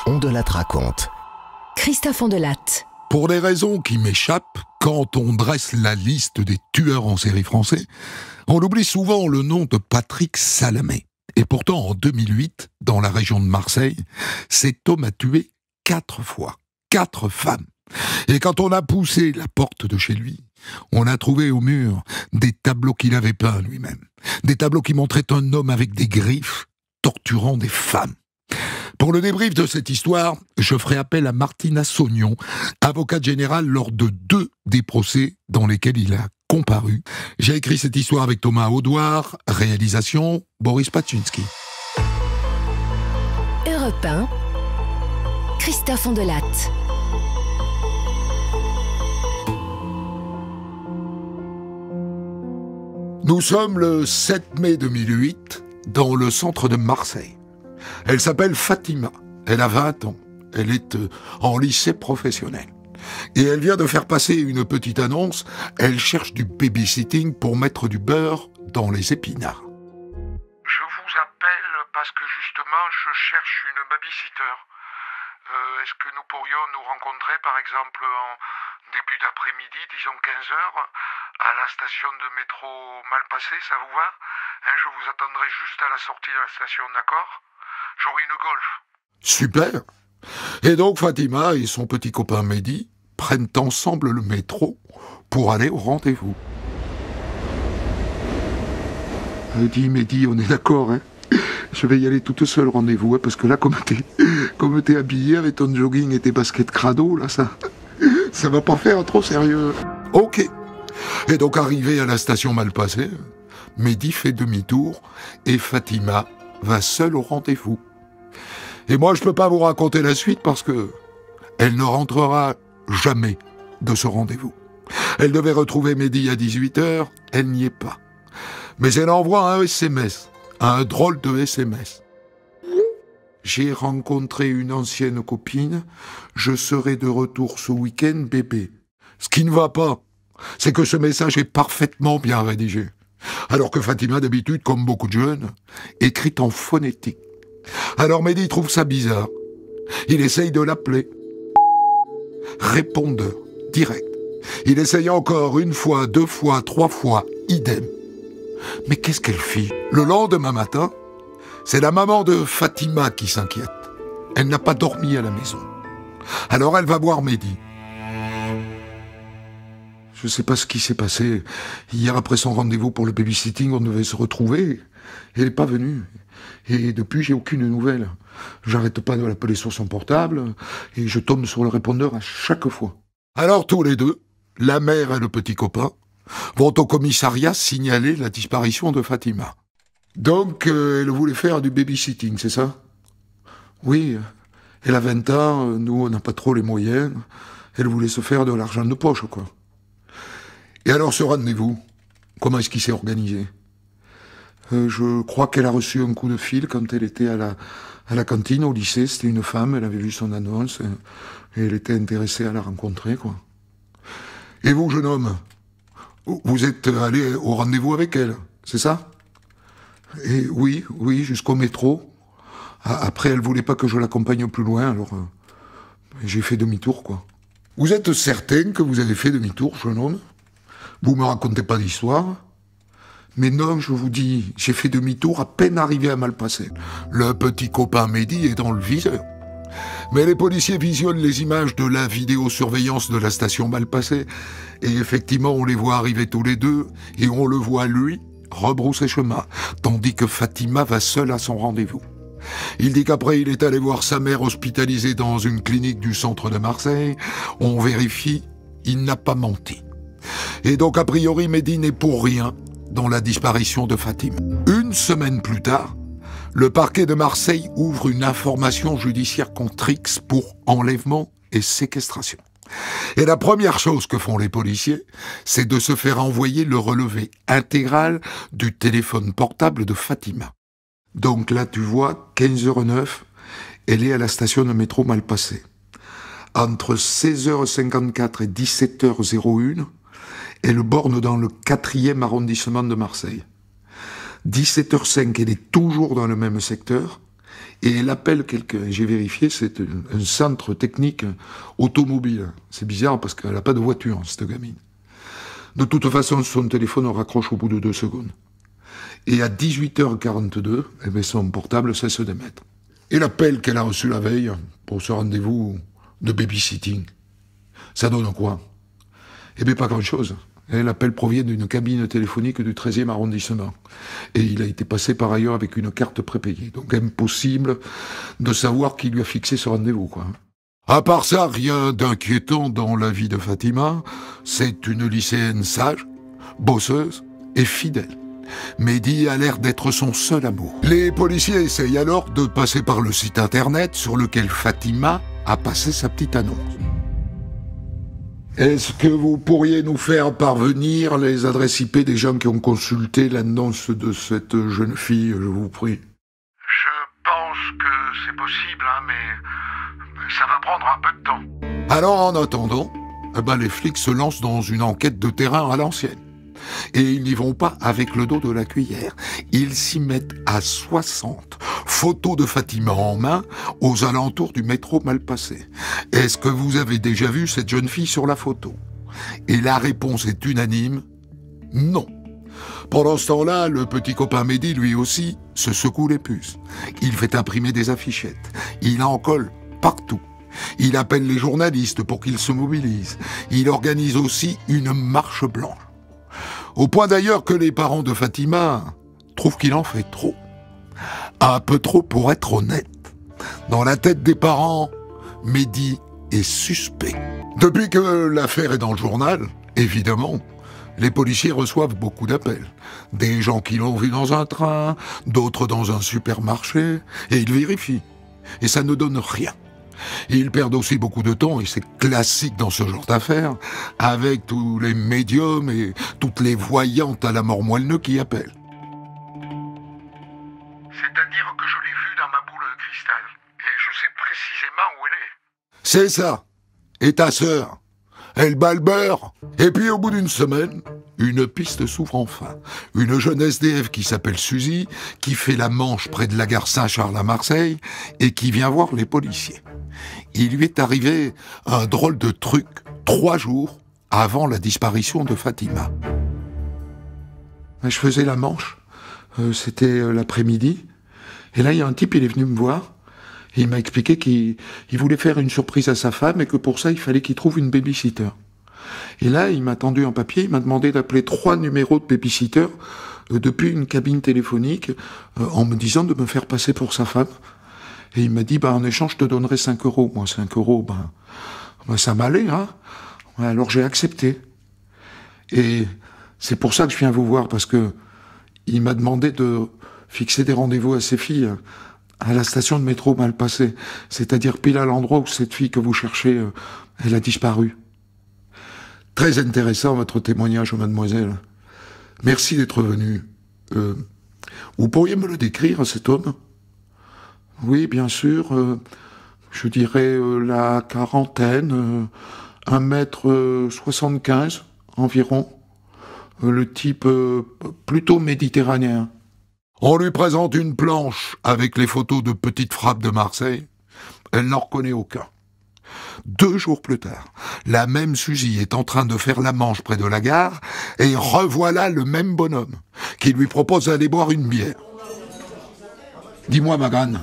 On de Latte raconte. Christophe Ondelatte. Pour des raisons qui m'échappent, quand on dresse la liste des tueurs en série français, on oublie souvent le nom de Patrick Salamé. Et pourtant, en 2008, dans la région de Marseille, cet homme a tué 4 fois, 4 femmes. Et quand on a poussé la porte de chez lui, on a trouvé au mur des tableaux qu'il avait peints lui-même. Des tableaux qui montraient un homme avec des griffes torturant des femmes. Pour le débrief de cette histoire, je ferai appel à Martina Saugnon, avocate générale lors de 2 des procès dans lesquels il a comparu. J'ai écrit cette histoire avec Thomas Audouard, réalisation Boris Paczynski. Europe 1, Christophe Ondelatte. Nous sommes le 7 mai 2008, dans le centre de Marseille. Elle s'appelle Fatima, elle a 20 ans, elle est en lycée professionnel. Et elle vient de faire passer une petite annonce, elle cherche du babysitting pour mettre du beurre dans les épinards. Je vous appelle parce que justement je cherche une babysitter. Est-ce que nous pourrions nous rencontrer par exemple en début d'après-midi, disons 15 heures, à la station de métro Malpasset, ça vous va? Je vous attendrai juste à la sortie de la station, d'accord? J'aurai une Golf. Super. Et donc Fatima et son petit copain Mehdi prennent ensemble le métro pour aller au rendez-vous. Mehdi, on est d'accord, hein? Je vais y aller toute seule au rendez-vous, hein, parce que là, comme t'es habillé avec ton jogging et tes baskets crado, là, ça va pas faire trop sérieux. Ok. Et donc, arrivé à la station Malpasset, Mehdi fait demi-tour et Fatima va seule au rendez-vous. Et moi, je peux pas vous raconter la suite parce que elle ne rentrera jamais de ce rendez-vous. Elle devait retrouver Mehdi à 18h, elle n'y est pas. Mais elle envoie un SMS, un drôle de SMS. J'ai rencontré une ancienne copine, je serai de retour ce week-end, bébé. Ce qui ne va pas, c'est que ce message est parfaitement bien rédigé. Alors que Fatima, d'habitude, comme beaucoup de jeunes, écrit en phonétique. Alors Mehdi trouve ça bizarre. Il essaye de l'appeler. Répondeur, direct. Il essaye encore 1 fois, 2 fois, 3 fois, idem. Mais qu'est-ce qu'elle fit? Le lendemain matin, c'est la maman de Fatima qui s'inquiète. Elle n'a pas dormi à la maison. Alors elle va voir Mehdi. Je sais pas ce qui s'est passé. Hier, après son rendez-vous pour le babysitting, on devait se retrouver. Elle n'est pas venue. Et depuis, j'ai aucune nouvelle. J'arrête pas de l'appeler sur son portable, et je tombe sur le répondeur à chaque fois. Alors tous les deux, la mère et le petit copain, vont au commissariat signaler la disparition de Fatima. Donc, elle voulait faire du babysitting, c'est ça? Oui, elle a 20 ans, nous on n'a pas trop les moyens. Elle voulait se faire de l'argent de poche, quoi. Et alors ce rendez-vous, comment est-ce qu'il s'est organisé? Je crois qu'elle a reçu un coup de fil quand elle était à la cantine au lycée. C'était une femme, elle avait vu son annonce et elle était intéressée à la rencontrer, quoi. Et vous, jeune homme, vous êtes allé au rendez-vous avec elle, c'est ça? Et oui, jusqu'au métro. Après, elle voulait pas que je l'accompagne plus loin, alors j'ai fait demi-tour, quoi. Vous êtes certain que vous avez fait demi-tour, jeune homme? Vous me racontez pas d'histoire? Mais non, je vous dis, j'ai fait demi-tour à peine arrivé à Malpasset. Le petit copain Mehdi est dans le viseur. Mais les policiers visionnent les images de la vidéosurveillance de la station Malpasset, et effectivement, on les voit arriver tous les deux, et on le voit, lui, rebrousser chemin, tandis que Fatima va seule à son rendez-vous. Il dit qu'après, il est allé voir sa mère hospitalisée dans une clinique du centre de Marseille. On vérifie, il n'a pas menti. Et donc, a priori, Mehdi n'est pour rien dans la disparition de Fatima. 1 semaine plus tard, le parquet de Marseille ouvre une information judiciaire contre X pour enlèvement et séquestration. Et la première chose que font les policiers, c'est de se faire envoyer le relevé intégral du téléphone portable de Fatima. Donc là, tu vois, 15h09, elle est à la station de métro Malpasset. Entre 16h54 et 17h01, elle borne dans le 4e arrondissement de Marseille. 17h05, elle est toujours dans le même secteur. Et elle appelle quelqu'un. J'ai vérifié, c'est un centre technique automobile. C'est bizarre parce qu'elle n'a pas de voiture, cette gamine. De toute façon, son téléphone raccroche au bout de 2 secondes. Et à 18h42, eh bien, son portable cesse d'émettre. Et l'appel qu'elle a reçu la veille pour ce rendez-vous de babysitting, ça donne quoi? Eh bien, pas grand-chose. L'appel provient d'une cabine téléphonique du 13e arrondissement. Et il a été passé par ailleurs avec une carte prépayée. Donc impossible de savoir qui lui a fixé ce rendez-vous, quoi. À part ça, rien d'inquiétant dans la vie de Fatima. C'est une lycéenne sage, bosseuse et fidèle. Mehdi a l'air d'être son seul amour. Les policiers essayent alors de passer par le site internet sur lequel Fatima a passé sa petite annonce. Est-ce que vous pourriez nous faire parvenir les adresses IP des gens qui ont consulté l'annonce de cette jeune fille, je vous prie? Je pense que c'est possible, hein, mais ça va prendre un peu de temps. Alors en attendant, les flics se lancent dans une enquête de terrain à l'ancienne. Et ils n'y vont pas avec le dos de la cuillère. Ils s'y mettent à 60 photos de Fatima en main aux alentours du métro Malpasset. Est-ce que vous avez déjà vu cette jeune fille sur la photo? Et la réponse est unanime, non. Pendant ce temps-là, le petit copain Mehdi, lui aussi, se secoue les puces. Il fait imprimer des affichettes. Il en colle partout. Il appelle les journalistes pour qu'ils se mobilisent. Il organise aussi une marche blanche. Au point d'ailleurs que les parents de Fatima trouvent qu'il en fait trop. Un peu trop pour être honnête. Dans la tête des parents, Mehdi est suspect. Depuis que l'affaire est dans le journal, évidemment, les policiers reçoivent beaucoup d'appels. Des gens qui l'ont vu dans un train, d'autres dans un supermarché, et ils vérifient. Et ça ne donne rien. Ils perdent aussi beaucoup de temps, et c'est classique dans ce genre d'affaires, avec tous les médiums et toutes les voyantes à la mort moelleux qui appellent. C'est-à-dire que je l'ai vue dans ma boule de cristal, et je sais précisément où elle est. C'est ça. Et ta sœur, elle bat le beurre. Et puis au bout d'une semaine, une piste s'ouvre enfin. Une jeune SDF qui s'appelle Suzy, qui fait la manche près de la gare Saint-Charles à Marseille, et qui vient voir les policiers. Il lui est arrivé un drôle de truc 3 jours avant la disparition de Fatima. Je faisais la manche, c'était l'après-midi, et là il y a un type, il est venu me voir, et il m'a expliqué qu'il voulait faire une surprise à sa femme, et que pour ça il fallait qu'il trouve une babysitter. Et là il m'a tendu un papier, il m'a demandé d'appeler 3 numéros de babysitter depuis une cabine téléphonique, en me disant de me faire passer pour sa femme. Et il m'a dit, en échange, je te donnerai 5 €. Moi, 5 €, ça m'allait, hein. Alors j'ai accepté. Et c'est pour ça que je viens vous voir, parce que il m'a demandé de fixer des rendez-vous à ses filles à la station de métro Malpasset. C'est-à-dire pile à l'endroit où cette fille que vous cherchez, elle a disparu. Très intéressant, votre témoignage, mademoiselle. Merci d'être venue. Vous pourriez me le décrire, cet homme ? Oui, bien sûr, je dirais la quarantaine, 1m75 environ, le type plutôt méditerranéen. On lui présente une planche avec les photos de petites frappes de Marseille, elle n'en reconnaît aucun. 2 jours plus tard, la même Suzy est en train de faire la manche près de la gare, et revoilà le même bonhomme, qui lui propose d'aller boire une bière. Dis-moi, Magane,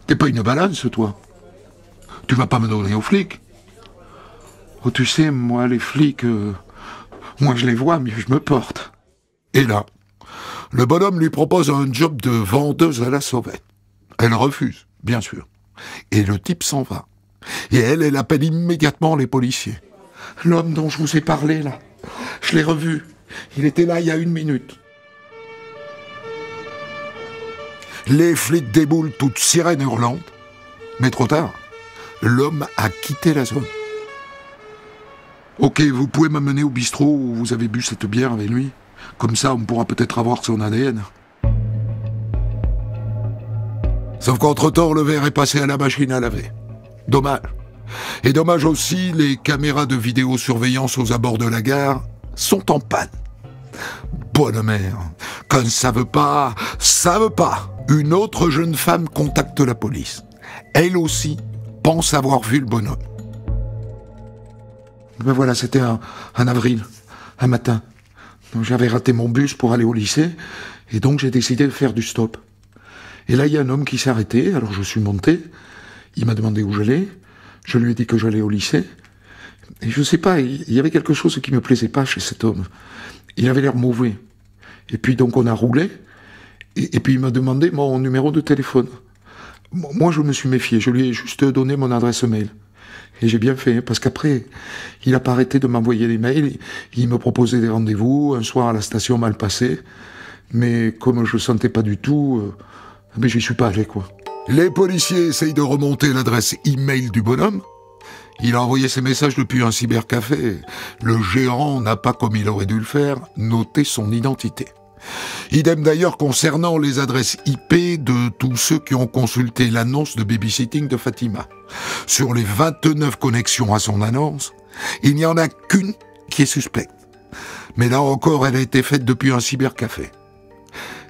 t'es pas une balance, toi? Tu vas pas me donner aux flics? Oh, tu sais, moi, les flics, moi, je les vois, mais je me porte. Et là, le bonhomme lui propose un job de vendeuse à la sauvette. Elle refuse, bien sûr. Et le type s'en va. Et elle appelle immédiatement les policiers. L'homme dont je vous ai parlé, là, je l'ai revu. Il était là il y a 1 minute. Les flics déboulent toutes sirènes hurlantes, mais trop tard, l'homme a quitté la zone. Ok, vous pouvez m'amener au bistrot où vous avez bu cette bière avec lui. Comme ça, on pourra peut-être avoir son ADN. Sauf qu'entre-temps, le verre est passé à la machine à laver. Dommage. Et dommage aussi, les caméras de vidéosurveillance aux abords de la gare sont en panne. Bonne mère, quand ça veut pas, ça veut pas. Une autre jeune femme contacte la police. Elle aussi pense avoir vu le bonhomme. Ben voilà, c'était un avril, un matin. Donc j'avais raté mon bus pour aller au lycée, et donc j'ai décidé de faire du stop. Et là, il y a un homme qui s'est arrêté, alors je suis monté, il m'a demandé où j'allais, je lui ai dit que j'allais au lycée, et je sais pas, il y avait quelque chose qui me plaisait pas chez cet homme. Il avait l'air mauvais. Et puis donc on a roulé, et puis il m'a demandé mon numéro de téléphone. Moi je me suis méfié, je lui ai juste donné mon adresse mail. Et j'ai bien fait, parce qu'après, il n'a pas arrêté de m'envoyer des mails, il me proposait des rendez-vous, un soir à la station mal passé, mais comme je sentais pas du tout, mais j'y suis pas allé, quoi. Les policiers essayent de remonter l'adresse email du bonhomme. Il a envoyé ses messages depuis un cybercafé. Le gérant n'a pas, comme il aurait dû le faire, noté son identité. Idem d'ailleurs concernant les adresses IP de tous ceux qui ont consulté l'annonce de babysitting de Fatima. Sur les 29 connexions à son annonce, il n'y en a qu'une qui est suspecte. Mais là encore, elle a été faite depuis un cybercafé.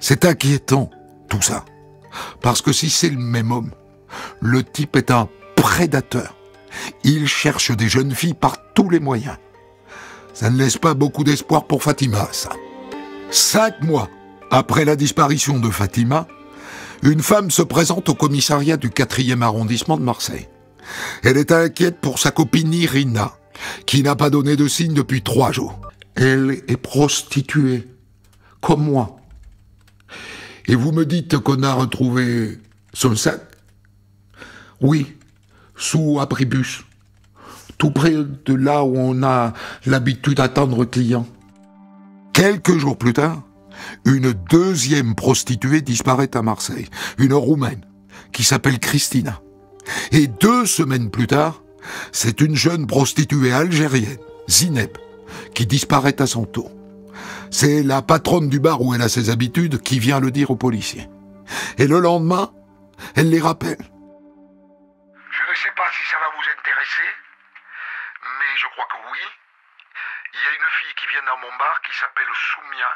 C'est inquiétant, tout ça. Parce que si c'est le même homme, le type est un prédateur. Il cherche des jeunes filles par tous les moyens. Ça ne laisse pas beaucoup d'espoir pour Fatima, ça. 5 mois après la disparition de Fatima, une femme se présente au commissariat du 4e arrondissement de Marseille. Elle est inquiète pour sa copine Irina, qui n'a pas donné de signe depuis 3 jours. Elle est prostituée, comme moi. Et vous me dites qu'on a retrouvé son sac? Oui, sous abribus, tout près de là où on a l'habitude d'attendre clients. Quelques jours plus tard, une deuxième prostituée disparaît à Marseille, une Roumaine, qui s'appelle Christina. Et 2 semaines plus tard, c'est une jeune prostituée algérienne, Zineb, qui disparaît à son tour. C'est la patronne du bar où elle a ses habitudes qui vient le dire aux policiers. Et le lendemain, elle les rappelle. Je ne sais pas si ça va vous intéresser, mais je crois que oui. Il y a une fille qui vient dans mon bar qui s'appelle Soumia.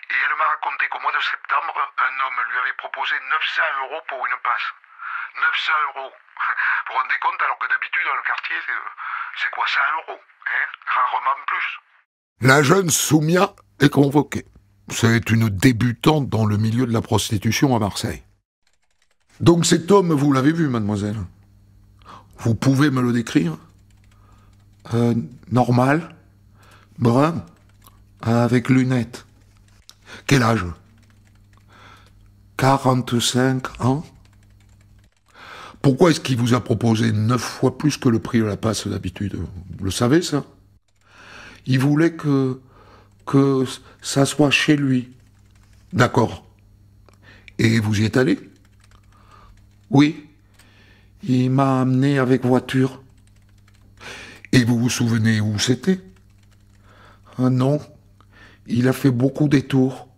Et elle m'a raconté qu'au mois de septembre, un homme lui avait proposé 900 € pour une passe. 900 €. Vous vous rendez compte, alors que d'habitude, dans le quartier, c'est quoi, 100 €, hein? Rarement plus. La jeune Soumia est convoquée. C'est une débutante dans le milieu de la prostitution à Marseille. Donc cet homme, vous l'avez vu, mademoiselle? Vous pouvez me le décrire? Normal, brun, avec lunettes. Quel âge? 45 ans? Pourquoi est-ce qu'il vous a proposé 9 fois plus que le prix de la passe d'habitude? Vous le savez, ça? Il voulait que ça soit chez lui. D'accord. Et vous y êtes allé? Oui. Il m'a amené avec voiture. Et vous vous souvenez où c'était? Non. Il a fait beaucoup de détours.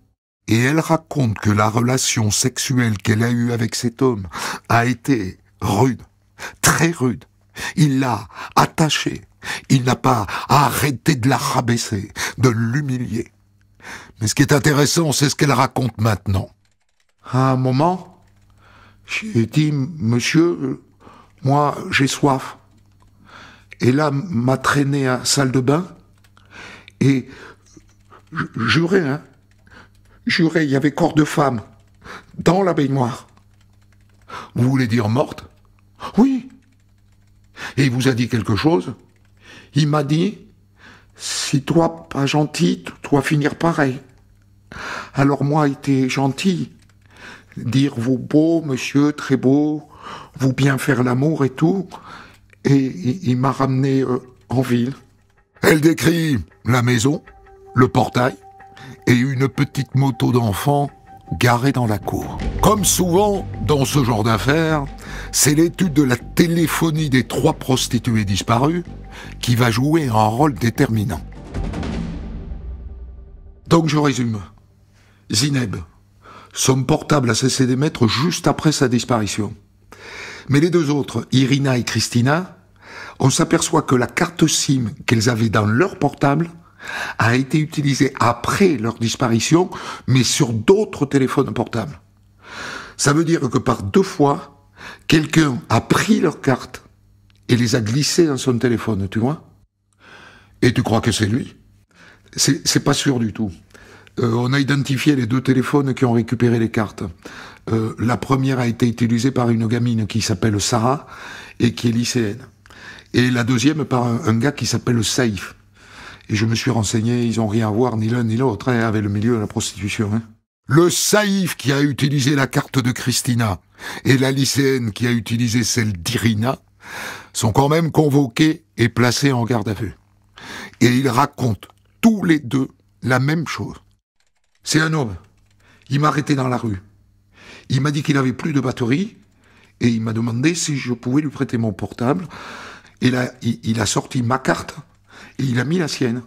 Et elle raconte que la relation sexuelle qu'elle a eue avec cet homme a été rude, très rude. Il l'a attachée. Il n'a pas arrêté de la rabaisser, de l'humilier. Mais ce qui est intéressant, c'est ce qu'elle raconte maintenant. À un moment, j'ai dit, monsieur, moi, j'ai soif. Et là, m'a traîné à la salle de bain. Et juré, il y avait corps de femme dans la baignoire. Vous voulez dire morte? Oui. Et il vous a dit quelque chose? Il m'a dit, si toi pas gentil, toi finir pareil. Alors moi, été gentil, dire vous beau, monsieur, très beau, vous bien faire l'amour et tout. Et il m'a ramené en ville. Elle décrit la maison, le portail et une petite moto d'enfant garée dans la cour. Comme souvent dans ce genre d'affaires, c'est l'étude de la téléphonie des 3 prostituées disparues qui va jouer un rôle déterminant. Donc je résume. Zineb, son portable a cessé d'émettre juste après sa disparition. Mais les 2 autres, Irina et Christina, on s'aperçoit que la carte SIM qu'elles avaient dans leur portable a été utilisée après leur disparition, mais sur d'autres téléphones portables. Ça veut dire que par 2 fois, quelqu'un a pris leurs cartes et les a glissées dans son téléphone, tu vois? Et tu crois que c'est lui? C'est pas sûr du tout. On a identifié les 2 téléphones qui ont récupéré les cartes. La première a été utilisée par une gamine qui s'appelle Sarah et qui est lycéenne. Et la deuxième par un gars qui s'appelle Saïf. Et je me suis renseigné, ils ont rien à voir, ni l'un ni l'autre, hein, avec le milieu de la prostitution. Hein. Le Saïf qui a utilisé la carte de Christina et la lycéenne qui a utilisé celle d'Irina sont quand même convoqués et placés en garde à vue. Et ils racontent tous les 2 la même chose. C'est un homme. Il m'a arrêté dans la rue. Il m'a dit qu'il n'avait plus de batterie et il m'a demandé si je pouvais lui prêter mon portable. Et là, il a sorti ma carte et il a mis la sienne.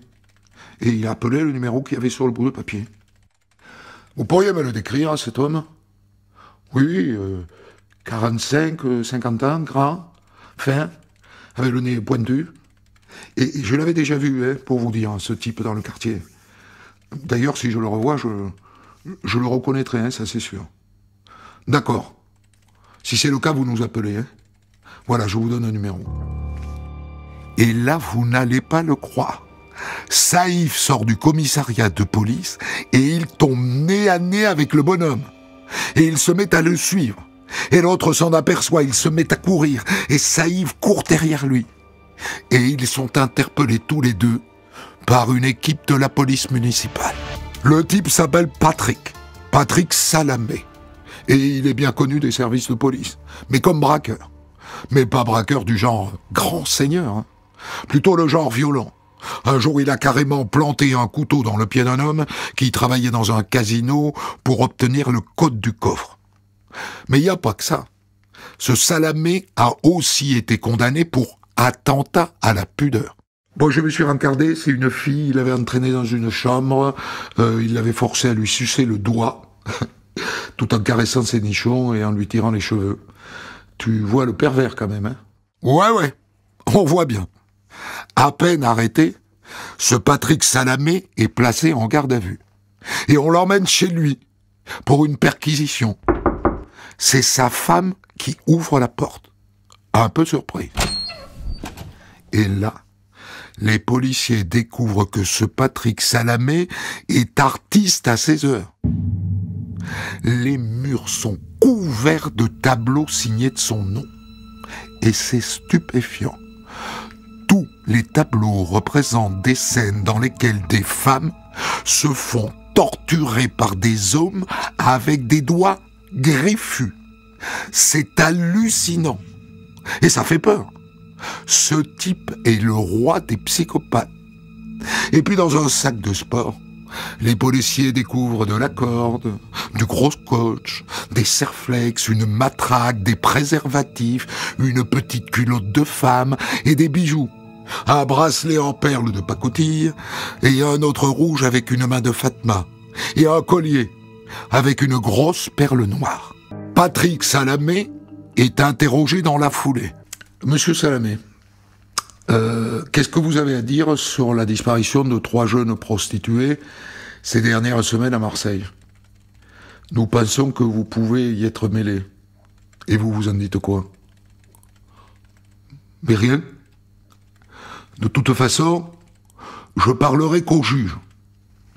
Et il a appelé le numéro qu'il y avait sur le bout de papier. Vous pourriez me le décrire, cet homme? Oui, 45, 50 ans, grand, fin, avec le nez pointu. Et je l'avais déjà vu, hein, pour vous dire, ce type dans le quartier. D'ailleurs, si je le revois, je le reconnaîtrai, hein, ça c'est sûr. D'accord. Si c'est le cas, vous nous appelez. Hein. Voilà, je vous donne un numéro. Et là, vous n'allez pas le croire. Saïf sort du commissariat de police et il tombe nez à nez avec le bonhomme. Et il se met à le suivre. Et l'autre s'en aperçoit, il se met à courir. Et Saïf court derrière lui. Et ils sont interpellés tous les 2 par une équipe de la police municipale. Le type s'appelle Patrick Salamé. Et il est bien connu des services de police, mais comme braqueur. Mais pas braqueur du genre grand seigneur, hein. Plutôt le genre violent. Un jour, il a carrément planté un couteau dans le pied d'un homme qui travaillait dans un casino pour obtenir le code du coffre. Mais il n'y a pas que ça. Ce Salamé a aussi été condamné pour attentat à la pudeur. Bon, je me suis rencardé, c'est une fille, il l'avait entraînée dans une chambre, il l'avait forcé à lui sucer le doigt, tout en caressant ses nichons et en lui tirant les cheveux. Tu vois le pervers quand même, hein? Ouais, on voit bien. À peine arrêté, ce Patrick Salamé est placé en garde à vue. Et on l'emmène chez lui pour une perquisition. C'est sa femme qui ouvre la porte, un peu surpris. Et là, les policiers découvrent que ce Patrick Salamé est artiste à ses heures. Les murs sont couverts de tableaux signés de son nom. Et c'est stupéfiant. Tous les tableaux représentent des scènes dans lesquelles des femmes se font torturer par des hommes avec des doigts griffus. C'est hallucinant. Et ça fait peur. Ce type est le roi des psychopathes. Et puis dans un sac de sport, les policiers découvrent de la corde, du gros scotch, des serflex, une matraque, des préservatifs, une petite culotte de femme et des bijoux. Un bracelet en perles de pacotille et un autre rouge avec une main de Fatma et un collier avec une grosse perle noire. Patrick Salamé est interrogé dans la foulée. Monsieur Salamé, qu'est-ce que vous avez à dire sur la disparition de 3 jeunes prostituées ces dernières semaines à Marseille? Nous pensons que vous pouvez y être mêlé. Et vous en dites quoi? Mais rien. De toute façon, je parlerai qu'au juge.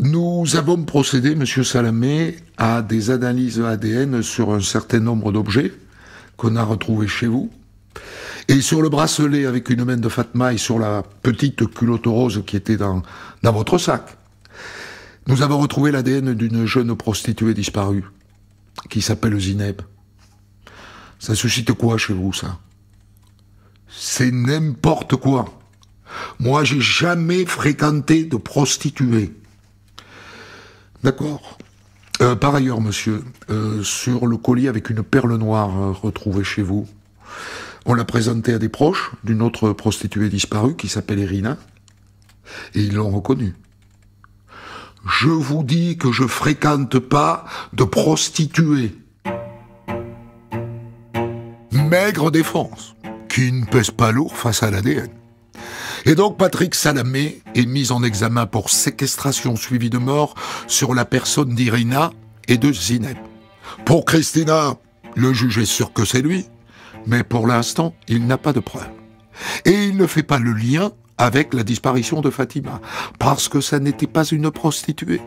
Nous avons procédé, monsieur Salamé, à des analyses ADN sur un certain nombre d'objets qu'on a retrouvés chez vous. Et sur le bracelet avec une main de Fatma et sur la petite culotte rose qui était dans votre sac, nous avons retrouvé l'ADN d'une jeune prostituée disparue, qui s'appelle Zineb. Ça suscite quoi chez vous, ça? C'est n'importe quoi. Moi, j'ai jamais fréquenté de prostituée. D'accord. Par ailleurs, monsieur, sur le collier avec une perle noire retrouvée chez vous, on l'a présenté à des proches d'une autre prostituée disparue qui s'appelle Irina, et ils l'ont reconnue. Je vous dis que je fréquente pas de prostituées. Maigre défense, qui ne pèse pas lourd face à l'ADN. Et donc Patrick Salamé est mis en examen pour séquestration suivie de mort sur la personne d'Irina et de Zineb. Pour Christina, le juge est sûr que c'est lui, mais pour l'instant, il n'a pas de preuves. Et il ne fait pas le lien avec la disparition de Fatima, parce que ça n'était pas une prostituée,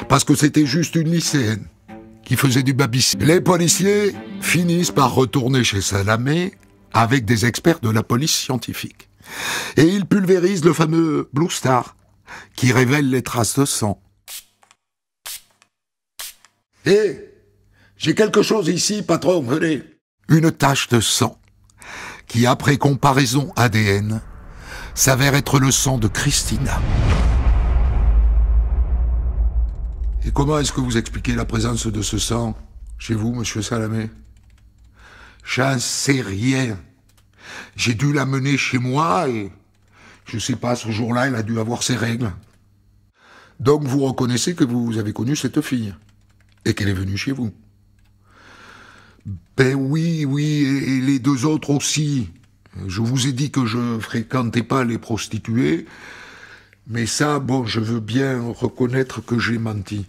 parce que c'était juste une lycéenne qui faisait du babysitting. Les policiers finissent par retourner chez Salamé avec des experts de la police scientifique. Et ils pulvérisent le fameux Blue Star, qui révèle les traces de sang. Hé, j'ai quelque chose ici, patron, venez. Une tache de sang, qui après comparaison ADN, s'avère être le sang de Christina. Et comment est-ce que vous expliquez la présence de ce sang chez vous, monsieur Salamé? J'en sais rien. J'ai dû l'amener chez moi et, je sais pas, ce jour-là, elle a dû avoir ses règles. Donc vous reconnaissez que vous avez connu cette fille et qu'elle est venue chez vous. Ben oui, et les deux autres aussi. Je vous ai dit que je fréquentais pas les prostituées, mais ça, bon, je veux bien reconnaître que j'ai menti.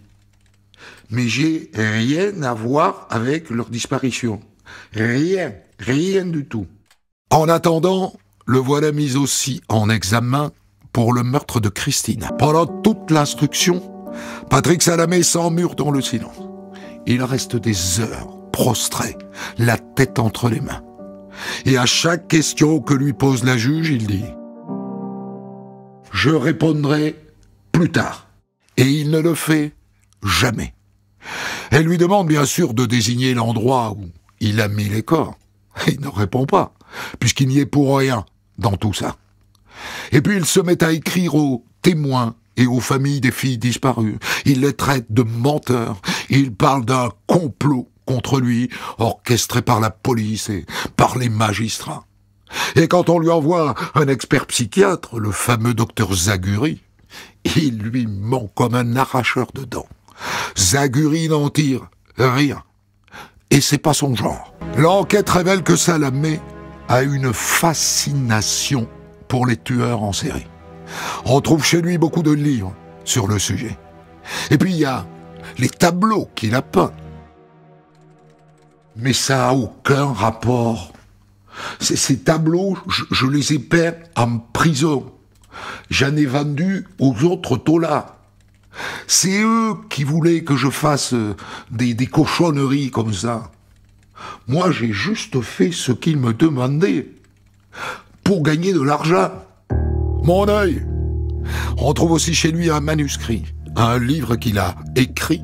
Mais j'ai rien à voir avec leur disparition. Rien du tout. En attendant, le voilà mis aussi en examen pour le meurtre de Christina. Pendant toute l'instruction, Patrick Salamé s'emmure dans le silence. Il reste des heures prostré, la tête entre les mains. Et à chaque question que lui pose la juge, il dit « Je répondrai plus tard ». Et il ne le fait jamais. Elle lui demande bien sûr de désigner l'endroit où il a mis les corps. Il ne répond pas, puisqu'il n'y est pour rien dans tout ça. Et puis il se met à écrire aux témoins et aux familles des filles disparues. Il les traite de menteurs. Il parle d'un complot contre lui, orchestré par la police et par les magistrats. Et quand on lui envoie un expert psychiatre, le fameux docteur Zaguri, il lui ment comme un arracheur de dents. Zaguri n'en tire rien. Et c'est pas son genre. L'enquête révèle que Salamé a une fascination pour les tueurs en série. On trouve chez lui beaucoup de livres sur le sujet. Et puis il y a les tableaux qu'il a peints. Mais ça n'a aucun rapport. Ces tableaux, je les ai peints en prison. J'en ai vendu aux autres taulards. C'est eux qui voulaient que je fasse des cochonneries comme ça. Moi, j'ai juste fait ce qu'ils me demandaient pour gagner de l'argent. Mon œil. On trouve aussi chez lui un manuscrit, un livre qu'il a écrit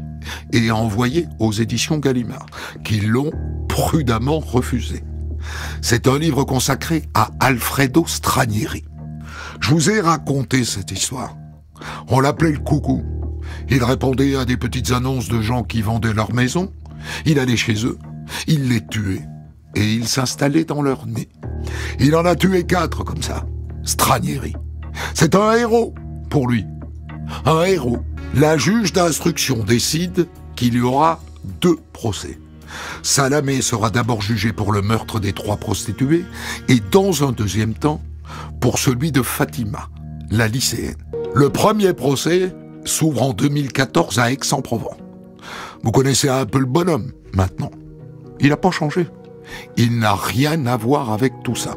et envoyé aux éditions Gallimard, qui l'ont prudemment refusé. C'est un livre consacré à Alfredo Stranieri. Je vous ai raconté cette histoire. On l'appelait le coucou. Il répondait à des petites annonces de gens qui vendaient leur maison. Il allait chez eux, il les tuait et il s'installait dans leur nez. Il en a tué 4 comme ça. Stranieri. C'est un héros pour lui. Un héros. La juge d'instruction décide qu'il y aura 2 procès. Salamé sera d'abord jugé pour le meurtre des 3 prostituées et dans un deuxième temps pour celui de Fatima, la lycéenne. Le premier procès s'ouvre en 2014 à Aix-en-Provence. Vous connaissez un peu le bonhomme maintenant. Il n'a pas changé. Il n'a rien à voir avec tout ça.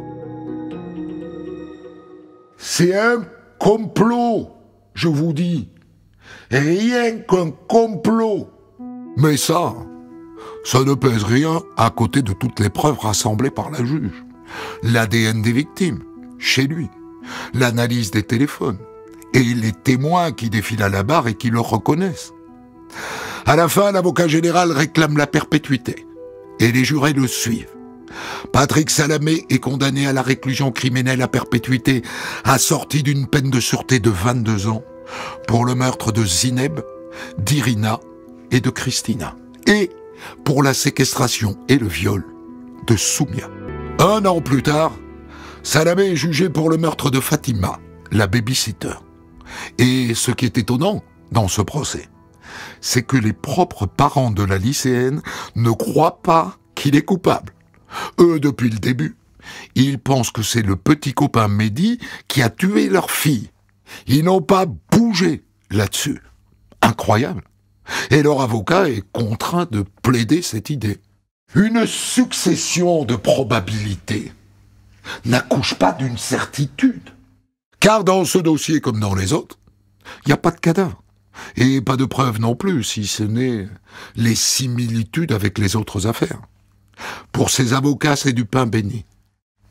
C'est un complot, je vous dis. Rien qu'un complot. Mais ça ne pèse rien à côté de toutes les preuves rassemblées par la juge. L'ADN des victimes, chez lui. L'analyse des téléphones. Et les témoins qui défilent à la barre et qui le reconnaissent. À la fin, l'avocat général réclame la perpétuité. Et les jurés le suivent. Patrick Salamé est condamné à la réclusion criminelle à perpétuité, assorti d'une peine de sûreté de 22 ans, pour le meurtre de Zineb, d'Irina et de Christina. Et pour la séquestration et le viol de Soumia. 1 an plus tard, Salamé est jugé pour le meurtre de Fatima, la babysitter. Et ce qui est étonnant dans ce procès, c'est que les propres parents de la lycéenne ne croient pas qu'il est coupable. Eux, depuis le début, ils pensent que c'est le petit copain Mehdi qui a tué leur fille. Ils n'ont pas bougé là-dessus. Incroyable. Et leur avocat est contraint de plaider cette idée. Une succession de probabilités n'accouche pas d'une certitude. Car dans ce dossier comme dans les autres, il n'y a pas de cadavre. Et pas de preuves non plus, si ce n'est les similitudes avec les autres affaires. Pour ces avocats, c'est du pain béni.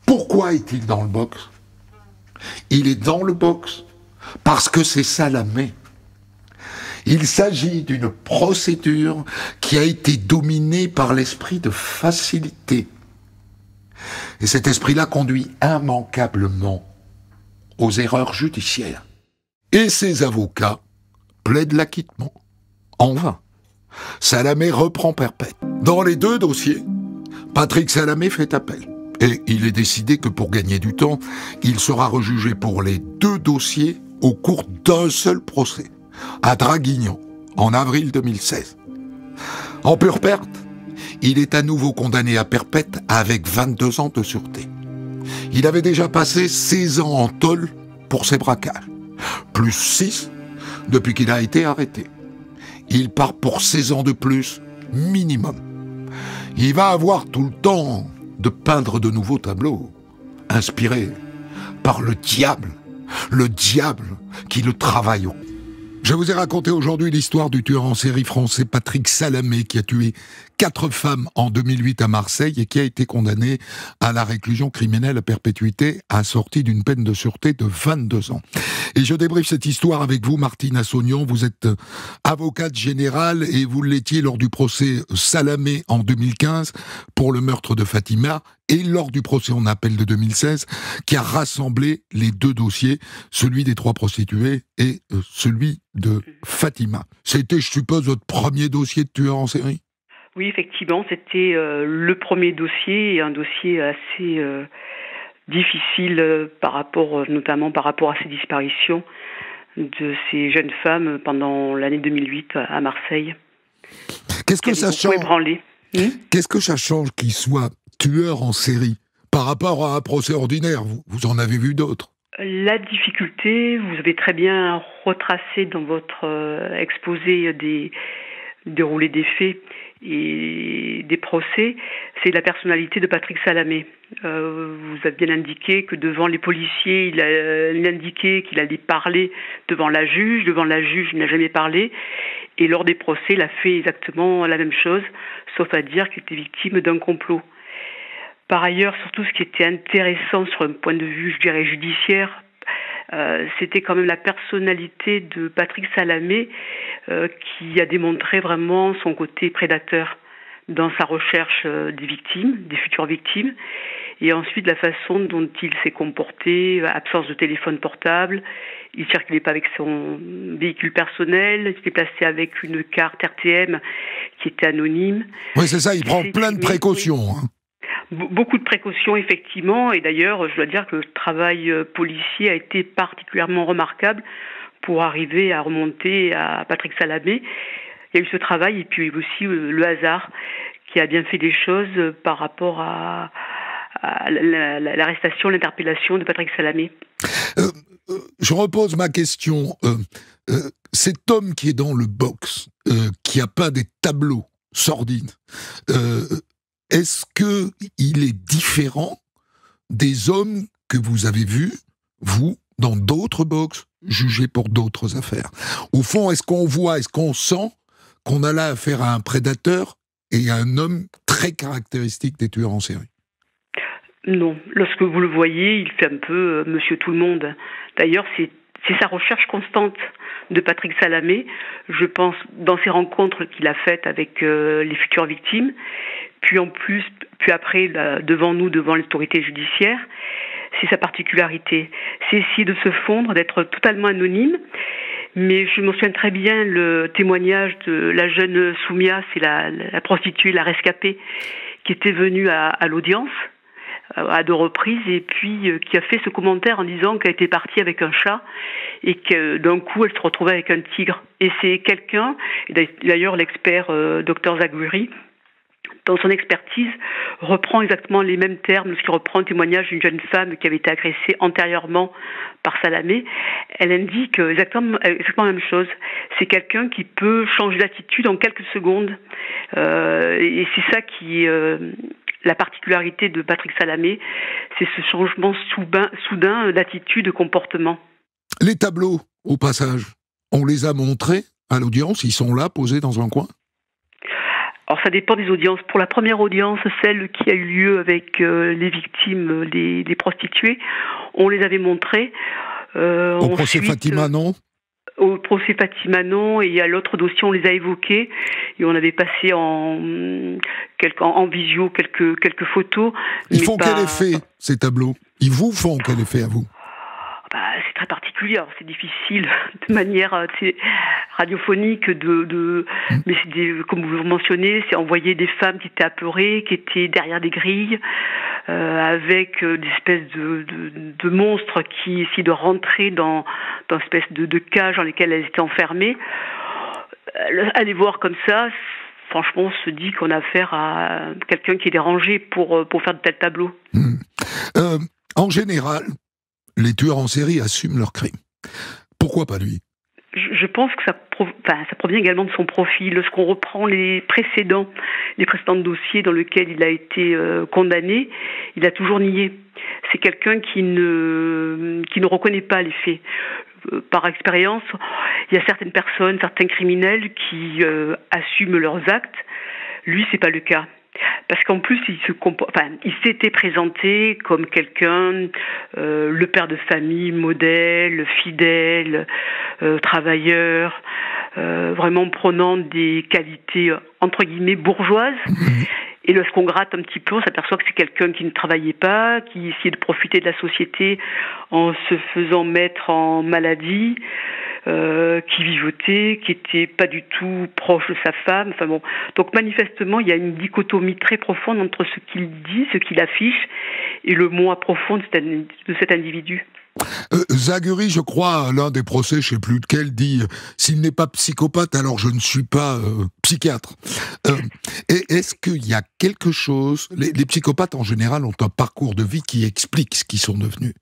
Pourquoi est-il dans le box? Il est dans le box parce que c'est Salamé. Il s'agit d'une procédure qui a été dominée par l'esprit de facilité. Et cet esprit-là conduit immanquablement aux erreurs judiciaires. Et ces avocats plaident l'acquittement. En vain. Salamé reprend perpète. Dans les deux dossiers, Patrick Salamé fait appel. Et il est décidé que pour gagner du temps, il sera rejugé pour les deux dossiers au cours d'un seul procès, à Draguignan, en avril 2016. En pure perte, il est à nouveau condamné à perpète avec 22 ans de sûreté. Il avait déjà passé 16 ans en tôle pour ses braquages, plus 6 depuis qu'il a été arrêté. Il part pour 16 ans de plus, minimum. Il va avoir tout le temps de peindre de nouveaux tableaux, inspirés par le diable qui le travaille. Je vous ai raconté aujourd'hui l'histoire du tueur en série français Patrick Salamé qui a tué 4 femmes en 2008 à Marseille et qui a été condamné à la réclusion criminelle à perpétuité assortie d'une peine de sûreté de 22 ans. Et je débriefe cette histoire avec vous, Martine Assognon. Vous êtes avocate générale et vous l'étiez lors du procès Salamé en 2015 pour le meurtre de Fatima et lors du procès en appel de 2016 qui a rassemblé les deux dossiers, celui des 3 prostituées et celui de Fatima. C'était, je suppose, votre premier dossier de tueur en série ? Oui, effectivement, c'était le premier dossier, et un dossier assez difficile notamment par rapport à ces disparitions de ces jeunes femmes pendant l'année 2008 à Marseille. Qu'est-ce que ça change ? Qu'est-ce que ça change qu'il soit tueur en série par rapport à un procès ordinaire? Vous en avez vu d'autres. La difficulté, vous avez très bien retracé dans votre exposé des déroulés des faits et des procès, c'est la personnalité de Patrick Salamé. Vous avez bien indiqué que devant les policiers, il indiquait qu'il allait parler devant la juge. Devant la juge, il n'a jamais parlé. Et lors des procès, il a fait exactement la même chose, sauf à dire qu'il était victime d'un complot. Par ailleurs, surtout ce qui était intéressant sur un point de vue, je dirais, judiciaire, c'était quand même la personnalité de Patrick Salamé qui a démontré vraiment son côté prédateur dans sa recherche des victimes, des futures victimes, et ensuite la façon dont il s'est comporté, absence de téléphone portable, il ne circulait pas avec son véhicule personnel, il s'était placé avec une carte RTM qui était anonyme. Oui, c'est ça, il prend plein de précautions. Hein. Beaucoup de précautions, effectivement, et d'ailleurs, je dois dire que le travail policier a été particulièrement remarquable pour arriver à remonter à Patrick Salamé. Il y a eu ce travail et puis aussi le hasard qui a bien fait des choses par rapport à l'arrestation, l'interpellation de Patrick Salamé. Je repose ma question. Cet homme qui est dans le box, qui a peint des tableaux sordides, est-ce qu'il est différent des hommes que vous avez vus, vous, dans d'autres box, jugés pour d'autres affaires? Au fond, est-ce qu'on sent qu'on a là affaire à un prédateur et à un homme très caractéristique des tueurs en série? Non. Lorsque vous le voyez, il fait un peu monsieur tout le monde. D'ailleurs, c'est sa recherche constante de Patrick Salamé, je pense, dans ses rencontres qu'il a faites avec les futures victimes, puis après, devant l'autorité judiciaire, c'est sa particularité. C'est essayer de se fondre, d'être totalement anonyme. Mais je me souviens très bien le témoignage de la jeune Soumia, c'est la prostituée, la rescapée, qui était venue à l'audience à 2 reprises et puis qui a fait ce commentaire en disant qu'elle était partie avec un chat et que d'un coup elle se retrouvait avec un tigre. Et c'est quelqu'un, d'ailleurs l'expert Dr Zaguiri, dans son expertise, reprend exactement les mêmes termes lorsqu'il reprend le témoignage d'une jeune femme qui avait été agressée antérieurement par Salamé. Elle indique exactement la même chose. C'est quelqu'un qui peut changer d'attitude en quelques secondes. Et c'est ça qui est la particularité de Patrick Salamé, c'est ce changement soudain d'attitude, de comportement. Les tableaux, au passage, on les a montrés à l'audience, ils sont là, posés dans un coin? Alors ça dépend des audiences. Pour la première audience, celle qui a eu lieu avec les victimes, les prostituées, on les avait montrées. Au procès Fatima, non? Au procès Fatima, non, et à l'autre dossier, on les a évoqués, et on avait passé en visio quelques photos. Ils font quel effet, ces tableaux? Ils vous font quel effet à vous? C'est très particulier, alors c'est difficile de manière radiophonique mais comme vous le mentionnez, c'est envoyer des femmes qui étaient apeurées, qui étaient derrière des grilles, avec des espèces de monstres qui essaient de rentrer dans une espèce de cage dans lesquelles elles étaient enfermées. Aller voir comme ça, franchement, on se dit qu'on a affaire à quelqu'un qui est dérangé pour faire de tels tableaux. En général, les tueurs en série assument leurs crimes. Pourquoi pas lui? Je pense que ça provient également de son profil. Lorsqu'on reprend les précédents dossiers dans lesquels il a été condamné, il a toujours nié. C'est quelqu'un qui ne reconnaît pas les faits. Par expérience, il y a certaines personnes, certains criminels qui assument leurs actes. Lui, c'est pas le cas. Parce qu'en plus, il s'était présenté comme quelqu'un, le père de famille, modèle, fidèle, travailleur, vraiment prenant des qualités, entre guillemets, bourgeoises. Et lorsqu'on gratte un petit peu, on s'aperçoit que c'est quelqu'un qui ne travaillait pas, qui essayait de profiter de la société en se faisant mettre en maladie, qui vivotait, qui était pas du tout proche de sa femme. Enfin bon, donc manifestement, il y a une dichotomie très profonde entre ce qu'il dit, ce qu'il affiche, et le moi profond de cet individu. Zaguri, je crois, à l'un des procès, je ne sais plus lequel, dit « S'il n'est pas psychopathe, alors je ne suis pas psychiatre ». Est-ce qu'il y a quelque chose... Les psychopathes, en général, ont un parcours de vie qui explique ce qu'ils sont devenus.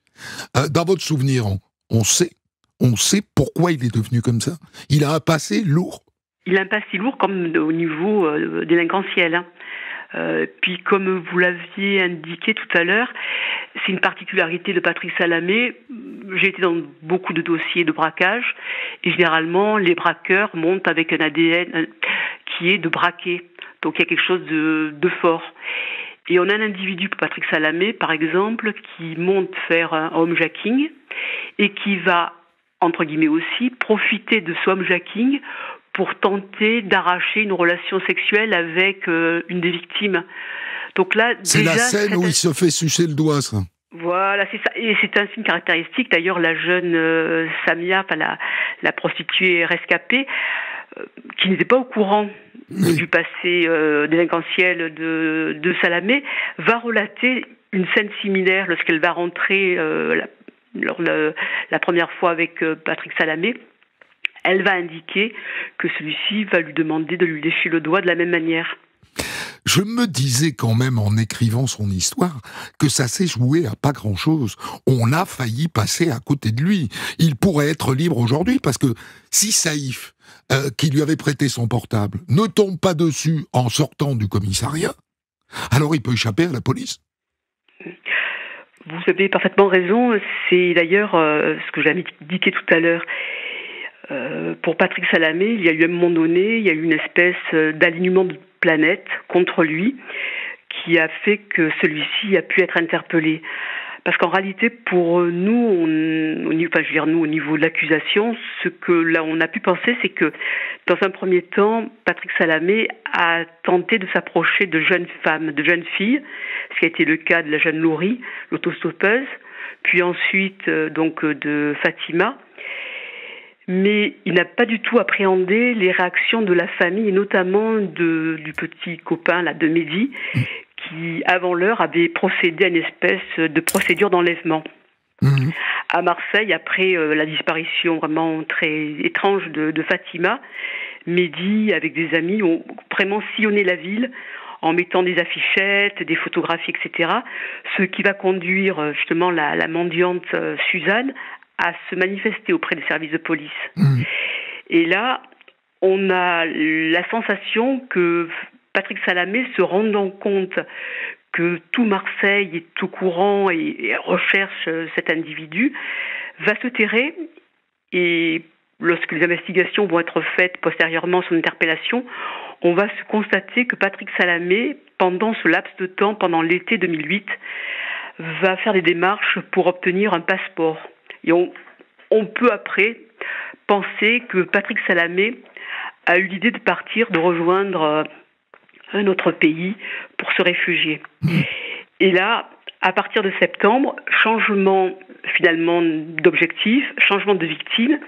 Dans votre souvenir, on sait pourquoi il est devenu comme ça? Il a un passé lourd? Il a un passé lourd comme au niveau délinquentiel. Puis comme vous l'aviez indiqué tout à l'heure, c'est une particularité de Patrick Salamé. J'ai été dans beaucoup de dossiers de braquage et généralement les braqueurs montent avec un ADN qui est de braquer. Donc il y a quelque chose de fort. Et on a un individu, Patrick Salamé par exemple, qui monte faire un homejacking et qui va, entre guillemets aussi, profiter de ce homejacking pour tenter d'arracher une relation sexuelle avec une des victimes. Donc là, c'est déjà, la scène où il se fait sucer le doigt, ça. Voilà, c'est ça. Et c'est un signe caractéristique. D'ailleurs, la jeune Samia, la prostituée rescapée, qui n'était pas au courant du passé délinquentiel de Salamé, va relater une scène similaire lorsqu'elle va rentrer la première fois avec Patrick Salamé. Elle va indiquer que celui-ci va lui demander de lui lécher le doigt de la même manière. Je me disais quand même en écrivant son histoire que ça s'est joué à pas grand-chose. On a failli passer à côté de lui. Il pourrait être libre aujourd'hui parce que si Saïf, qui lui avait prêté son portable, ne tombe pas dessus en sortant du commissariat, alors il peut échapper à la police. Vous avez parfaitement raison. C'est d'ailleurs ce que j'avais indiqué tout à l'heure. Pour Patrick Salamé, il y a eu à un moment donné, il y a eu une espèce d'alignement de planètes contre lui qui a fait que celui-ci a pu être interpellé. Parce qu'en réalité, pour nous, au niveau de l'accusation, ce que là on a pu penser, c'est que dans un premier temps, Patrick Salamé a tenté de s'approcher de jeunes femmes, de jeunes filles, ce qui a été le cas de la jeune Laurie, l'autostoppeuse, puis ensuite de Fatima. Mais il n'a pas du tout appréhendé les réactions de la famille, et notamment du petit copain de Mehdi, qui, avant l'heure, avait procédé à une espèce de procédure d'enlèvement. Mmh. À Marseille, après la disparition vraiment très étrange de Fatima, Mehdi, avec des amis, ont vraiment sillonné la ville en mettant des affichettes, des photographies, etc. Ce qui va conduire justement la mendiante Suzanne à se manifester auprès des services de police. Et là, on a la sensation que Patrick Salamé, se rendant compte que tout Marseille est au courant et recherche cet individu, va se terrer, et lorsque les investigations vont être faites postérieurement à son interpellation, on va se constater que Patrick Salamé, pendant ce laps de temps, pendant l'été 2008, va faire des démarches pour obtenir un passeport. Et on peut après penser que Patrick Salamé a eu l'idée de partir, de rejoindre un autre pays pour se réfugier. Et là, à partir de septembre, changement finalement d'objectif, changement de victime,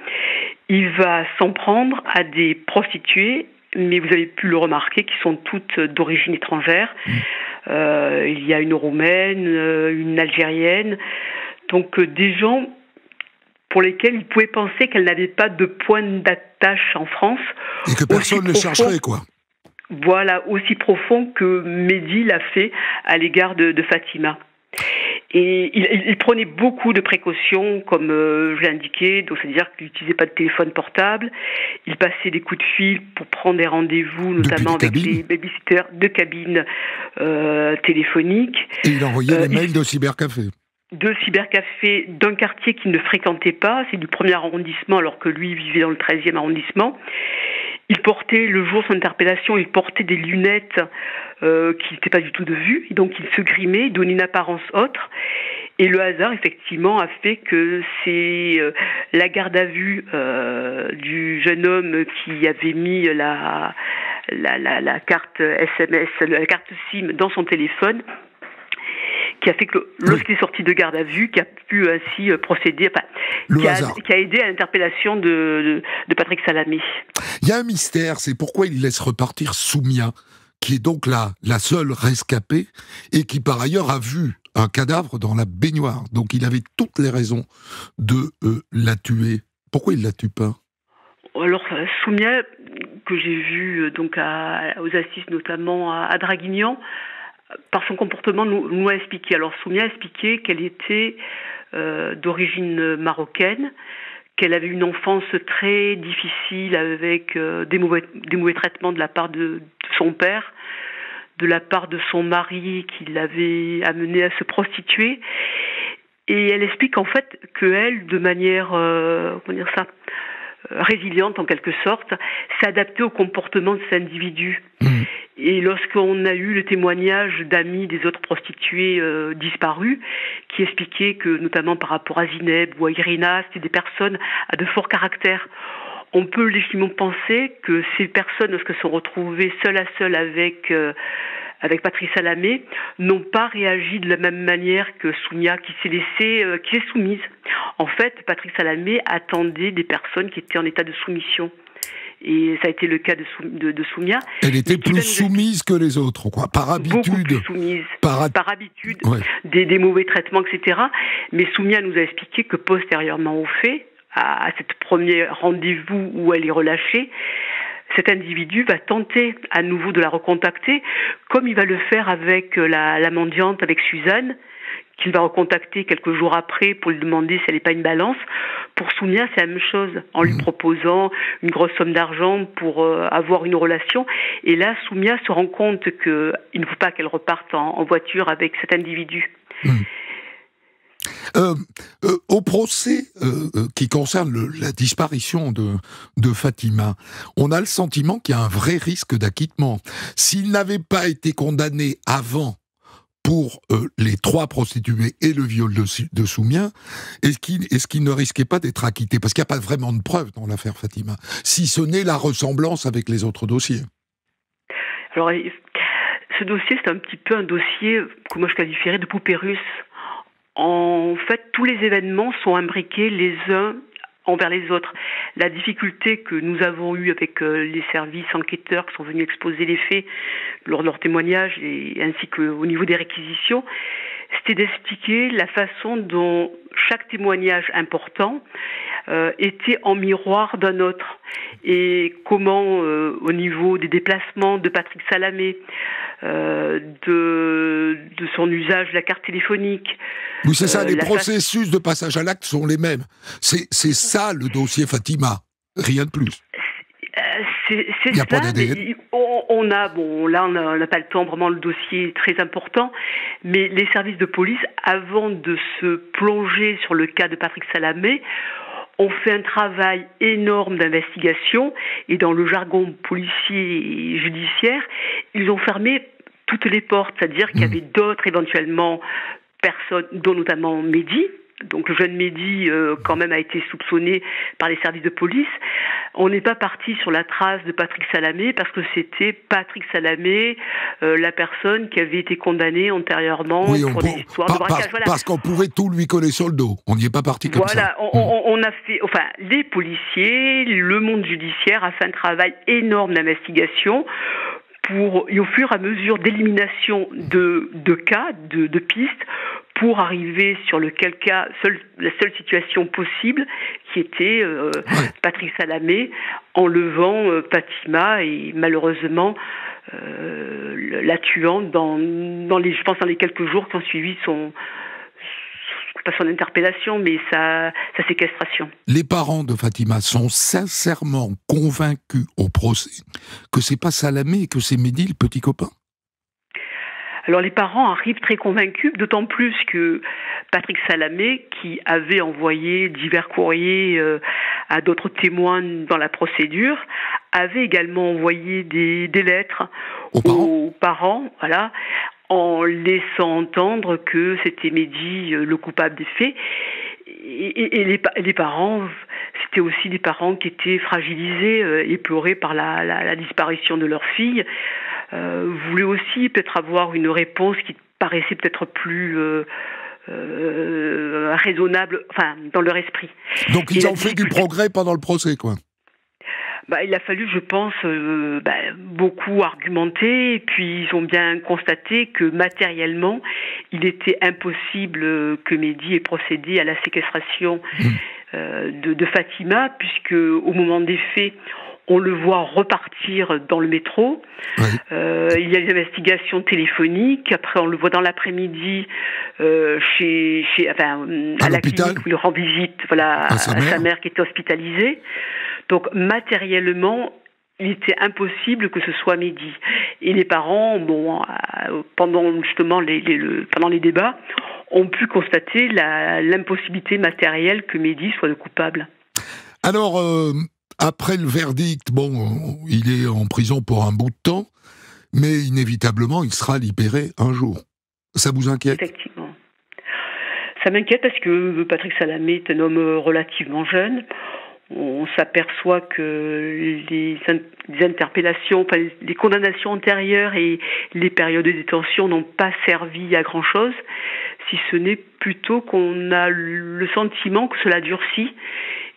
il va s'en prendre à des prostituées, mais vous avez pu le remarquer, qui sont toutes d'origine étrangère. Il y a une Roumaine, une Algérienne, donc des gens pour lesquels il pouvait penser qu'elles n'avaient pas de point d'attache en France. Et que personne ne chercherait, quoi. Voilà, aussi profond que Mehdi l'a fait à l'égard de Fatima. Et il prenait beaucoup de précautions, comme je l'ai indiqué, donc c'est-à-dire qu'il n'utilisait pas de téléphone portable, il passait des coups de fil pour prendre des rendez-vous, notamment avec les babysitters de cabines téléphoniques. Et il envoyait les mails de cybercafé. De cybercafé d'un quartier qu'il ne fréquentait pas, c'est du 1er arrondissement, alors que lui vivait dans le 13e arrondissement. Il portait, le jour de son interpellation, il portait des lunettes qui n'étaient pas du tout de vue, et donc il se grimait, il donnait une apparence autre. Et le hasard, effectivement, a fait que c'est la garde à vue du jeune homme qui avait mis la carte SMS, la carte SIM dans son téléphone, qui a fait que lorsqu'il est sorti de garde à vue, qui a pu ainsi procéder, qui a aidé à l'interpellation de Patrick Salamé. Il y a un mystère, c'est pourquoi il laisse repartir Soumia, qui est donc la seule rescapée, et qui par ailleurs a vu un cadavre dans la baignoire. Donc il avait toutes les raisons de la tuer. Pourquoi il la tue pas ? Alors Soumia, que j'ai vu donc aux assises, notamment à Draguignan, par son comportement, nous a expliqué. Alors Soumia a expliqué qu'elle était d'origine marocaine, qu'elle avait une enfance très difficile avec des mauvais traitements de la part de son père, de la part de son mari qui l'avait amenée à se prostituer. Et elle explique en fait qu'elle, de manière résiliente en quelque sorte, s'est adaptée au comportement de cet individu. Et lorsqu'on a eu le témoignage d'amis des autres prostituées disparues, qui expliquaient que, notamment par rapport à Zineb ou à Irina, c'était des personnes à de forts caractères. On peut légitimement penser que ces personnes, lorsqu'elles sont retrouvées seule à seule avec Patrick Salamé, n'ont pas réagi de la même manière que Soumia, qui s'est soumise. En fait, Patrick Salamé attendait des personnes qui étaient en état de soumission. Et ça a été le cas de Soumia. Elle était plus soumise que les autres, quoi, par habitude. Beaucoup plus soumise, par habitude, ouais. des mauvais traitements, etc. Mais Soumia nous a expliqué que postérieurement au fait, à cet premier rendez-vous où elle est relâchée, cet individu va tenter à nouveau de la recontacter, comme il va le faire avec la mendiante, avec Suzanne, qu'il va recontacter quelques jours après pour lui demander si elle n'est pas une balance. Pour Soumia, c'est la même chose, en lui proposant une grosse somme d'argent pour avoir une relation. Et là, Soumia se rend compte qu'il ne faut pas qu'elle reparte en voiture avec cet individu. Au procès qui concerne la disparition de Fatima, on a le sentiment qu'il y a un vrai risque d'acquittement. S'il n'avait pas été condamné avant pour les 3 prostituées et le viol de Soumia, est-ce qu'il ne risquait pas d'être acquitté ? Parce qu'il n'y a pas vraiment de preuves dans l'affaire Fatima, si ce n'est la ressemblance avec les autres dossiers. Alors, ce dossier, c'est un petit peu un dossier que moi je qualifierais de poupée russe. En fait, tous les événements sont imbriqués les uns envers les autres. La difficulté que nous avons eue avec les services enquêteurs qui sont venus exposer les faits lors de leurs témoignages ainsi qu'au niveau des réquisitions, c'était d'expliquer la façon dont chaque témoignage important était en miroir d'un autre, et comment au niveau des déplacements de Patrick Salamé, de son usage de la carte téléphonique. Oui, c'est ça, les processus de passage à l'acte sont les mêmes. C'est ça le dossier Fatima, rien de plus. C'est Il n'y a ça, pas d'ADN. on n'a pas le temps, vraiment le dossier est très important, mais les services de police, avant de se plonger sur le cas de Patrick Salamé, ont fait un travail énorme d'investigation, et dans le jargon policier et judiciaire, ils ont fermé toutes les portes, c'est-à-dire qu'il y avait d'autres éventuellement personnes, dont notamment Mehdi. Donc le jeune Mehdi quand même a été soupçonné par les services de police. On n'est pas parti sur la trace de Patrick Salamé parce que c'était Patrick Salamé, la personne qui avait été condamnée antérieurement pour des histoires de braquage. Voilà. Parce qu'on pouvait tout lui coller sur le dos. On n'y est pas parti comme ça. On a fait, enfin, les policiers, le monde judiciaire a fait un travail énorme d'investigation et au fur et à mesure d'élimination de cas, de pistes, pour arriver sur la seule situation possible, qui était Patrick Salamé, enlevant Fatima et malheureusement la tuant dans les quelques jours qui ont suivi pas son interpellation, mais sa séquestration. Les parents de Fatima sont sincèrement convaincus au procès que c'est pas Salamé et que c'est Mehdi, le petit copain. Alors les parents arrivent très convaincus, d'autant plus que Patrick Salamé, qui avait envoyé divers courriers à d'autres témoins dans la procédure, avait également envoyé des lettres aux parents, voilà, en laissant entendre que c'était Mehdi le coupable des faits. Et les parents, c'était aussi des parents qui étaient fragilisés, éplorés par la disparition de leur fille. Voulaient aussi peut-être avoir une réponse qui paraissait peut-être plus raisonnable, enfin, dans leur esprit. Donc ils ont fait du progrès pendant le procès, quoi. Il a fallu, je pense, beaucoup argumenter, et puis ils ont bien constaté que matériellement, il était impossible que Mehdi ait procédé à la séquestration de Fatima, puisque au moment des faits, on le voit repartir dans le métro. Oui. Il y a des investigations téléphoniques. Après, on le voit dans l'après-midi à la clinique où il rend visite, voilà, à sa mère qui était hospitalisée. Donc, matériellement, il était impossible que ce soit Mehdi. Et les parents, pendant justement pendant les débats, ont pu constater l'impossibilité matérielle que Mehdi soit le coupable. Alors, après le verdict, il est en prison pour un bout de temps, mais inévitablement, il sera libéré un jour. Ça vous inquiète ? Effectivement. Ça m'inquiète parce que Patrick Salamé est un homme relativement jeune. On s'aperçoit que les interpellations, les condamnations antérieures et les périodes de détention n'ont pas servi à grand-chose, si ce n'est plutôt qu'on a le sentiment que cela durcit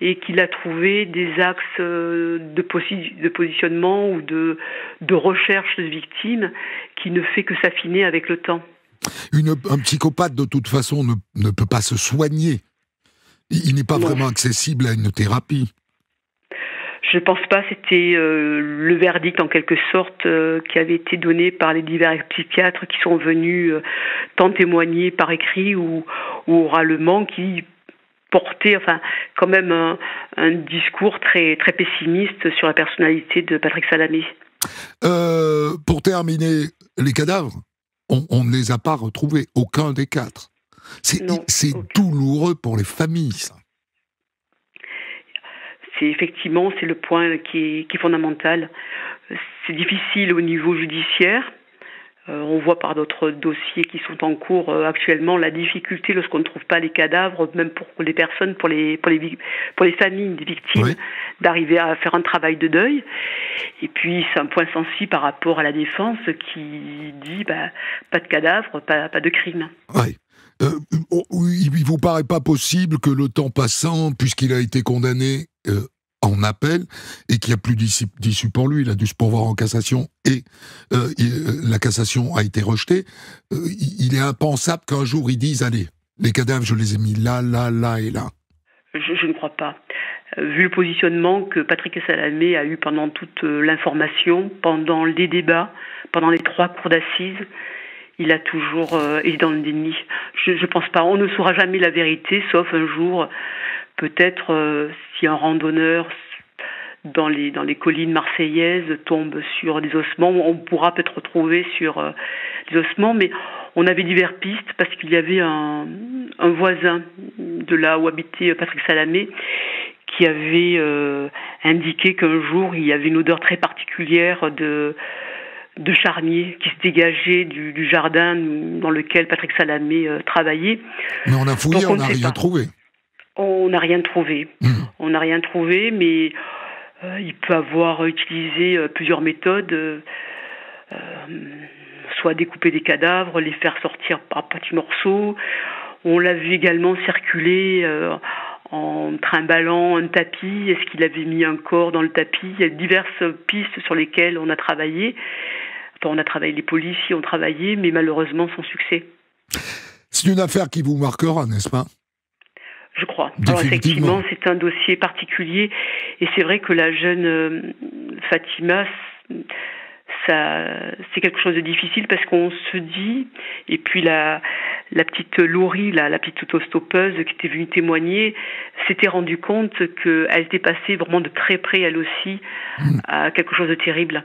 et qu'il a trouvé des axes de positionnement ou de recherche de victimes qui ne fait que s'affiner avec le temps. Un psychopathe, de toute façon, ne peut pas se soigner. Il n'est pas vraiment accessible à une thérapie. Je ne pense pas. C'était le verdict, en quelque sorte, qui avait été donné par les divers psychiatres qui sont venus tant témoigner par écrit ou oralement, qui portait quand même un discours très, très pessimiste sur la personnalité de Patrick Salamé. Pour terminer, les cadavres, on ne les a pas retrouvés, aucun des 4. C'est douloureux pour les familles, ça. C'est le point qui est fondamental. C'est difficile au niveau judiciaire. On voit par d'autres dossiers qui sont en cours actuellement la difficulté lorsqu'on ne trouve pas les cadavres, même pour les personnes, pour les familles des victimes, d'arriver à faire un travail de deuil. Et puis c'est un point sensible par rapport à la défense qui dit pas de cadavre, pas de crime. Oui. Il ne vous paraît pas possible que le temps passant, puisqu'il a été condamné en appel et qu'il n'y a plus d'issue pour lui, il a dû se pourvoir en cassation et la cassation a été rejetée, il est impensable qu'un jour ils disent « Allez, les cadavres, je les ai mis là, là, là et là ». Je ne crois pas. vu le positionnement que Patrick Salamé a eu pendant toute l'information, pendant les débats, pendant les 3 cours d'assises, il a toujours été dans le déni. Je pense pas. On ne saura jamais la vérité, sauf un jour, peut-être si un randonneur dans les collines marseillaises tombe sur des ossements, on pourra peut-être retrouver sur des ossements, mais on avait diverses pistes parce qu'il y avait un voisin de là où habitait Patrick Salamé qui avait indiqué qu'un jour il y avait une odeur très particulière de charnier qui se dégageait du jardin dans lequel Patrick Salamé travaillait. Mais on a fouillé, donc, on n'a rien trouvé. On n'a rien trouvé. On n'a rien trouvé, mais il peut avoir utilisé plusieurs méthodes, soit découper des cadavres, les faire sortir par petits morceaux. On l'a vu également circuler en trimballant un tapis. Est-ce qu'il avait mis un corps dans le tapis? Il y a diverses pistes sur lesquelles on a travaillé. Enfin, on a travaillé, les policiers ont travaillé, mais malheureusement sans succès. C'est une affaire qui vous marquera, n'est-ce pas? Je crois. Alors effectivement, c'est un dossier particulier. Et c'est vrai que la jeune Fatima, c'est quelque chose de difficile parce qu'on se dit, et puis la petite Laurie, la petite autostoppeuse qui était venue témoigner, s'était rendue compte qu'elle était passée vraiment de très près, elle aussi, à quelque chose de terrible.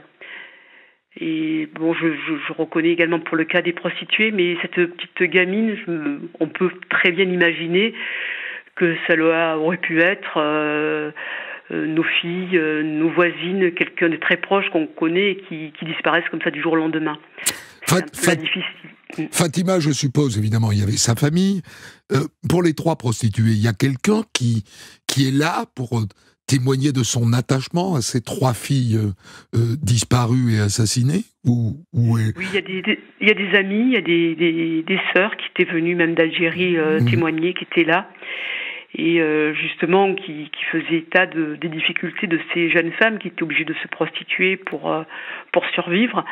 Et bon, je reconnais également pour le cas des prostituées, mais cette petite gamine, on peut très bien imaginer que ça aurait pu être nos filles, nos voisines, quelqu'un de très proche qu'on connaît et qui disparaissent comme ça du jour au lendemain. C'est difficile. Fatima, je suppose, évidemment, il y avait sa famille. Pour les 3 prostituées, il y a quelqu'un qui est là pour témoigner de son attachement à ces 3 filles disparues et assassinées Oui, il y a des amis, il y a des sœurs qui étaient venues même d'Algérie témoigner, qui étaient là. Et justement qui faisait état des difficultés de ces jeunes femmes qui étaient obligées de se prostituer pour survivre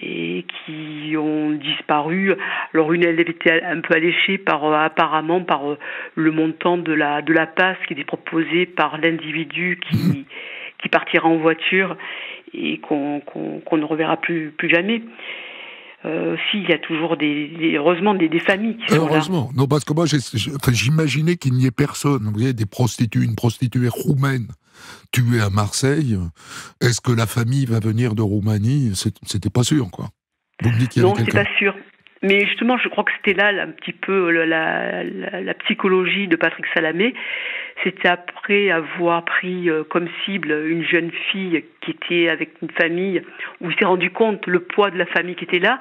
et qui ont disparu. Alors une, elle était un peu alléchée apparemment par le montant de la passe qui était proposée par l'individu qui partira en voiture et qu'on ne reverra plus jamais. Il y a toujours heureusement des familles qui sont heureusement. Là. Non, parce que moi, j'imaginais qu'il n'y ait personne. Vous voyez, une prostituée roumaine tuée à Marseille. Est-ce que la famille va venir de Roumanie? C'était pas sûr, quoi. Vous me dites qu'il y avait quelqu'un. Non, c'est pas sûr. Mais justement, je crois que c'était là un petit peu la psychologie de Patrick Salamé. C'était après avoir pris comme cible une jeune fille qui était avec une famille, où il s'est rendu compte le poids de la famille qui était là.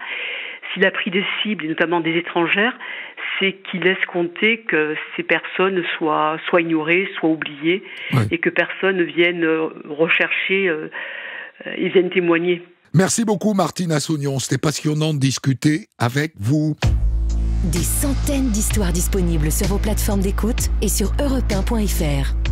S'il a pris des cibles, et notamment des étrangères, c'est qu'il laisse compter que ces personnes soient ignorées, soient oubliées, et que personne ne vienne rechercher et vienne témoigner. Merci beaucoup Martine Assognon, c'était passionnant de discuter avec vous. Des centaines d'histoires disponibles sur vos plateformes d'écoute et sur europe1.fr.